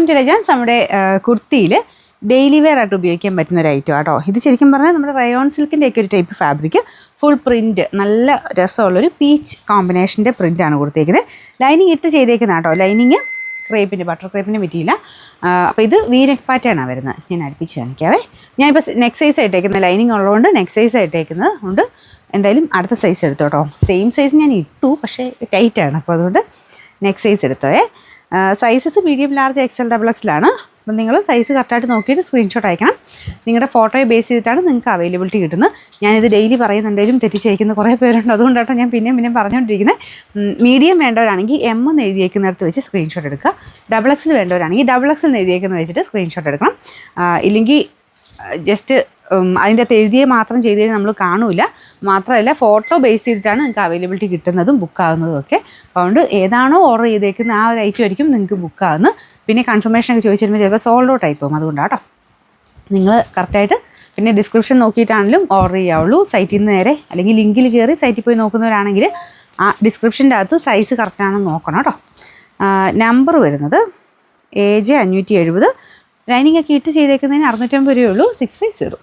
Intelligence നമ്മുടെ കുർത്തിയിൽ daily wear ആയിട്ട് ഉപയോഗിക്കാൻ പറ്റുന്ന ഒരു ഐറ്റം ആട്ടോ. ഇത് ശരിക്കും പറഞ്ഞാൽ നമ്മുടെ റയോൺ സിൽക്കിൻ്റെ ഒക്കെ ഒരു ടൈപ്പ് ഫാബ്രിക്, ഫുൾ പ്രിൻറ്റ്, നല്ല രസമുള്ളൊരു പീച്ച് കോമ്പിനേഷൻ്റെ പ്രിൻ്റാണ് കൊടുത്തേക്കുന്നത്. ലൈനിങ് ഇട്ട് ചെയ്തേക്കുന്ന കേട്ടോ. ലൈനിങ് ക്രേപ്പിൻ്റെ, ബട്ടർ ക്രേപ്പിൻ്റെ പറ്റിയില്ല. അപ്പോൾ ഇത് വി നെക്ക് പാറ്റേണാണ് വരുന്നത്. ഞാൻ അടുപ്പിച്ച് കാണിക്കാവേ. ഞാനിപ്പോൾ നെക്ക് സൈസ് ആയിട്ടേക്കുന്നത്, ലൈനിങ് ഉള്ളതുകൊണ്ട് നെക്ക് സൈസ് ആയിട്ടേക്കുന്നത് കൊണ്ട് എന്തായാലും അടുത്ത സൈസ് എടുത്തോ കേട്ടോ. സെയിം സൈസ് ഞാൻ ഇട്ടു, പക്ഷേ ടൈറ്റാണ്, അപ്പോൾ അതുകൊണ്ട് നെക്ക് സൈസ് എടുത്തോയെ. Sizes medium, large, XL, double എക്സലാണ്. അപ്പം നിങ്ങൾ സൈസ് കറക്റ്റായിട്ട് നോക്കിയിട്ട് സ്ക്രീൻഷോട്ട് അയക്കണം. നിങ്ങളുടെ ഫോട്ടോയെ ബേസ് ചെയ്തിട്ടാണ് നിങ്ങൾക്ക് അവൈലബിലിറ്റി കിട്ടുന്നത്. ഞാനിത് ഡെയിലി പറയുന്നുണ്ടെങ്കിലും തെറ്റിച്ചയക്കുന്ന കുറേ പേരുണ്ട്, അതുകൊണ്ടാട്ടോ ഞാൻ പിന്നെയും പറഞ്ഞുകൊണ്ടിരിക്കുന്നത്. മീഡിയം വേണ്ടവരാണെങ്കിൽ എം എന്ന് എഴുതിയേക്കുന്നിടത്ത് വെച്ച് സ്ക്രീൻഷോട്ട് എടുക്കുക. ഡബിൾ എക്സിൽ വേണ്ടവരാണെങ്കിൽ ഡബിൾ എക്സിൽ എന്ന് എഴുതിയേക്കുന്നത് വെച്ചിട്ട് സ്ക്രീൻഷോട്ട് എടുക്കണം. ഇല്ലെങ്കിൽ ജസ്റ്റ് അതിൻ്റെ അകത്ത് എഴുതിയേ മാത്രം ചെയ്ത് കഴിഞ്ഞാൽ നമ്മൾ കാണില്ല. മാത്രമല്ല ഫോട്ടോ ബേസ് ചെയ്തിട്ടാണ് നിങ്ങൾക്ക് അവൈലബിലിറ്റി കിട്ടുന്നതും ബുക്കാകുന്നതും ഒക്കെ. അതുകൊണ്ട് ഏതാണോ ഓർഡർ ചെയ്തേക്കുന്നത് ആ ഒരു ഐറ്റം ആയിരിക്കും നിങ്ങൾക്ക് ബുക്കാകുന്നത്. പിന്നെ കൺഫർമേഷനൊക്കെ ചോദിച്ചിരുമ്പോൾ ചിലപ്പോൾ സോൾഡ് ഔട്ട് ആയി പോകും. അതുകൊണ്ടാട്ടോ നിങ്ങൾ കറക്റ്റായിട്ട് പിന്നെ ഡിസ്ക്രിപ്ഷൻ നോക്കിയിട്ടാണെങ്കിലും ഓർഡർ ചെയ്യാവുള്ളൂ. സൈറ്റിൽ നിന്ന് നേരെ അല്ലെങ്കിൽ ലിങ്കിൽ കയറി സൈറ്റിൽ പോയി നോക്കുന്നവരാണെങ്കിൽ ആ ഡിസ്ക്രിപ്ഷൻ്റെ അകത്ത് സൈസ് കറക്റ്റാണെന്ന് നോക്കണം കേട്ടോ. നമ്പർ വരുന്നത് AJ 570. ലൈനിങ് ഒക്കെ ഇട്ട് ചെയ്തേക്കുന്നതിന് 650 രൂപയുള്ളൂ. 650.